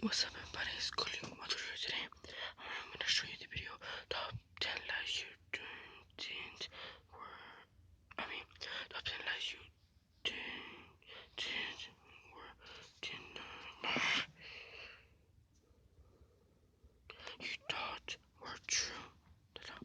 What's up, everybody? It's Cooling Maduro today. I'm gonna show you the video top 10 lies you didn't top 10 lies you didn't you thought were true.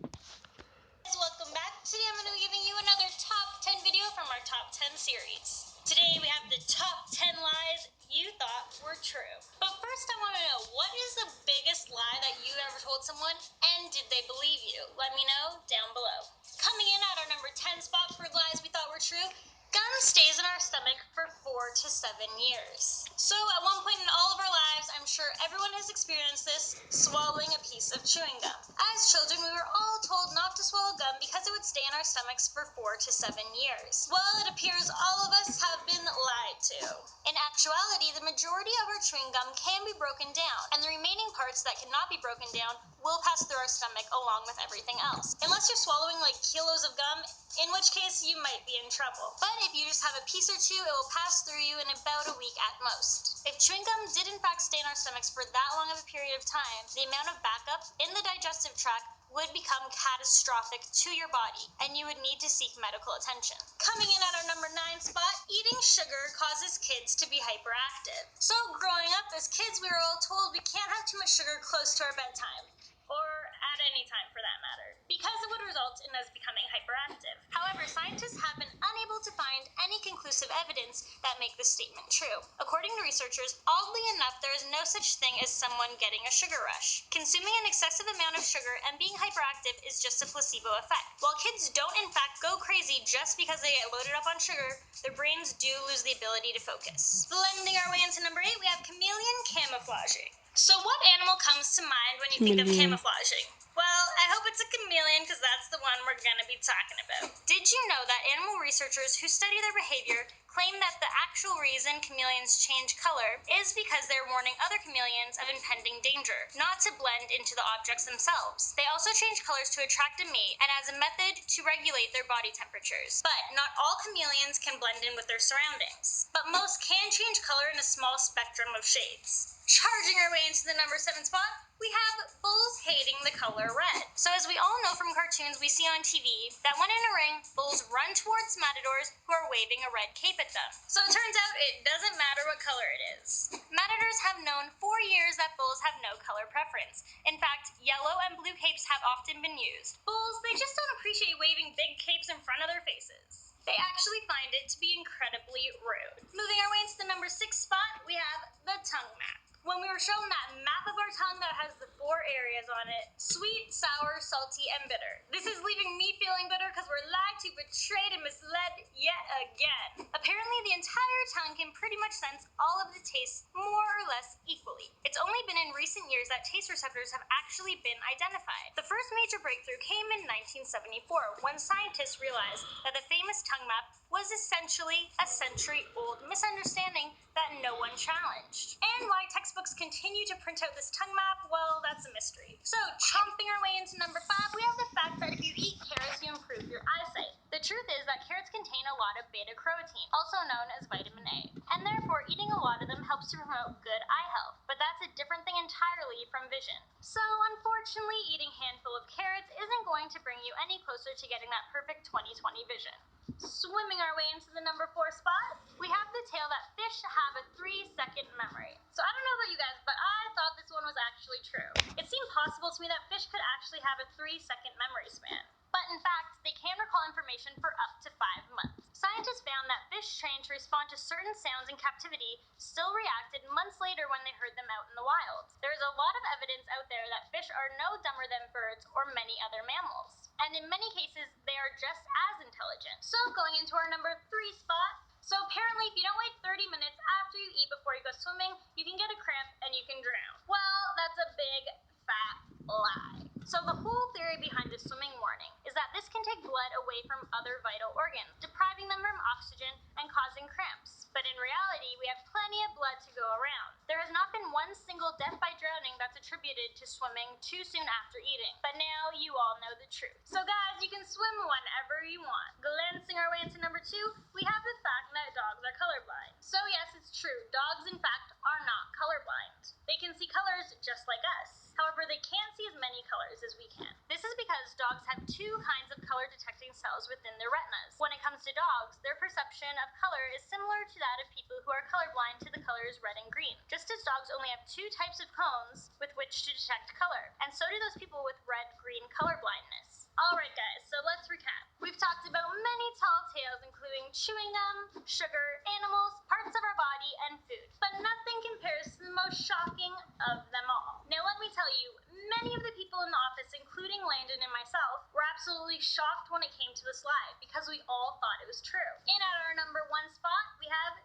Welcome back. Today I'm going to be giving you another top 10 video from our top 10 series. Today we have the top 10 lies you thought were true. But first I want to know, what is the biggest lie that you've ever told someone, and did they believe you? Let me know down below. Coming in at our number 10 spot for lies we thought were true, gum stays in our stomach for 4 to 7 years. So at one point in all of our lives, I'm sure everyone has experienced this, swallowing a piece of chewing gum. As children, we were all told not to swallow gum because it would stay in our stomachs for 4 to 7 years. Well, it appears all of us have been lied to. In actuality, the majority of our chewing gum can be broken down, and the remaining parts that cannot be broken down will pass through our stomach along with everything else. Unless you're swallowing like kilos of gum, in which case you might be in trouble. But if you just have a piece or two, it will pass through you in about a week at most. If chewing gum did in fact stay in our stomachs for that long of a period of time, the amount of backup in the digestive tract would become catastrophic to your body, and you would need to seek medical attention. Coming in at our number 9 spot, eating sugar causes kids to be hyperactive. So growing up as kids, we were all told we can't have too much sugar close to our bedtime, or at any time for that matter, because it would result in us becoming hyperactive. However, scientists have been unable to find any conclusive evidence that make this statement true. According to researchers, oddly enough, there is no such thing as someone getting a sugar rush. Consuming an excessive amount of sugar and being hyperactive is just a placebo effect. While kids don't in fact go crazy just because they get loaded up on sugar, their brains do lose the ability to focus. Blending our way into number 8, we have chameleon camouflaging. So what animal comes to mind when you think of camouflaging? Well, I hope it's a chameleon because that's the one we're going to be talking about. Did you know that animal researchers who study their behavior claim that the actual reason chameleons change color is because they're warning other chameleons of impending danger, not to blend into the objects themselves. They also change colors to attract a mate and as a method to regulate their body temperatures. But not all chameleons can blend in with their surroundings. But most can change color in a small spectrum of shades. Charging our way into the number 7 spot, we have bulls hating the color red. So as we all know from cartoons we see on TV, that when in a ring, bulls run towards matadors who are waving a red cape at them. So it turns out it doesn't matter what color it is. Matadors have known for years that bulls have no color preference. In fact, yellow and blue capes have often been used. Bulls, they just don't appreciate waving big capes in front of their faces. They actually find it to be incredibly rude. Moving our way into the number 6 spot, we have the tongue map. When we were shown that map of our tongue that has the 4 areas on it, sweet, sour, salty, and bitter. This is leaving me feeling bitter because we're lied to, betrayed, and misled yet again. Apparently, the entire tongue can pretty much sense all of the tastes more or less equally. It's only been in recent years that taste receptors have actually been identified. The first major breakthrough came in 1974 when scientists realized that the famous tongue map was essentially a century-old misunderstanding that no one challenged. And why textbooks continue to print out this tongue map, well, that's a mystery. So, chomping our way into number 5, we have the fact that if you eat carrots, you improve your eyesight. The truth is that carrots contain a lot of beta-carotene, also known as vitamin A, and therefore eating a lot of them helps to promote good eye health, but that's a different thing entirely from vision. So, unfortunately, eating a handful of carrots isn't going to bring you any closer to getting that perfect 20/20 vision. Swimming our way into the number 4 spot, we have the tale that fish have a 3-second memory. So I don't know about you guys, but I thought this one was actually true. It seemed possible to me that fish could actually have a 3-second memory span. But in fact, they can recall information for up to 5 months. Scientists found that fish trained to respond to certain sounds in captivity still reacted months later when they heard them out in the wild. There is a lot of evidence out there that fish are no dumber than birds or many other mammals. And in many cases, they are just as intelligent. So going into our number 3 spot, so apparently if you don't wait 30 minutes after you eat before you go swimming, you can get a cramp and you can drown. Well, that's a big, fat lie. So the whole theory behind the swimming warning is that this can take blood away from other vital organs, depriving them from oxygen and causing cramps. But in reality, we have plenty of blood to go around. There has not been one single death by drowning that's attributed to swimming too soon after eating. But now you all know the truth. So guys, you can swim whenever you want. Glancing our way into number 2, we have the fact that dogs are colorblind. So yes, it's true. Dogs, in fact, are not colorblind. They can just like us. However, they can't see as many colors as we can. This is because dogs have two kinds of color detecting cells within their retinas. When it comes to dogs, their perception of color is similar to that of people who are colorblind to the colors red and green. Just as dogs only have two types of cones with which to detect color, and so do those people with red-green color blindness. Alright guys, so let's recap. We've talked about many tall tales including chewing gum, sugar, animals, parts of our body, and food. But nothing compares to the most shocking of them all. Now let me tell you, many of the people in the office, including Landon and myself, were absolutely shocked when it came to this lie because we all thought it was true. And at our number one spot, we have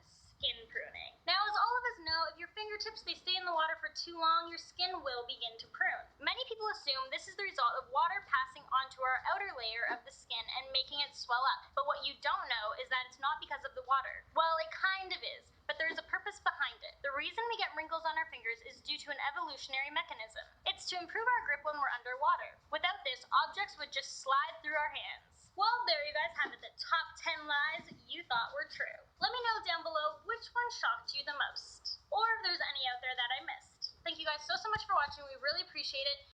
skin pruning. Now, as all of us know, if your fingertips they stay in the water for too long, your skin will begin to prune. Many people assume this is the result of water passing onto our outer layer of the skin and making it swell up. But what you don't know is that it's not because of the water. Well, it kind of is, but there is a purpose behind it. The reason we get wrinkles on our fingers is due to an evolutionary mechanism. It's to improve our grip when we're underwater. Without this, objects would just slide through our hands. Well, there you guys have it, the top 10 lies you thought were true. Let me know down below which one shocked you the most, or if there's any out there that I missed. Thank you guys so much for watching. We really appreciate it.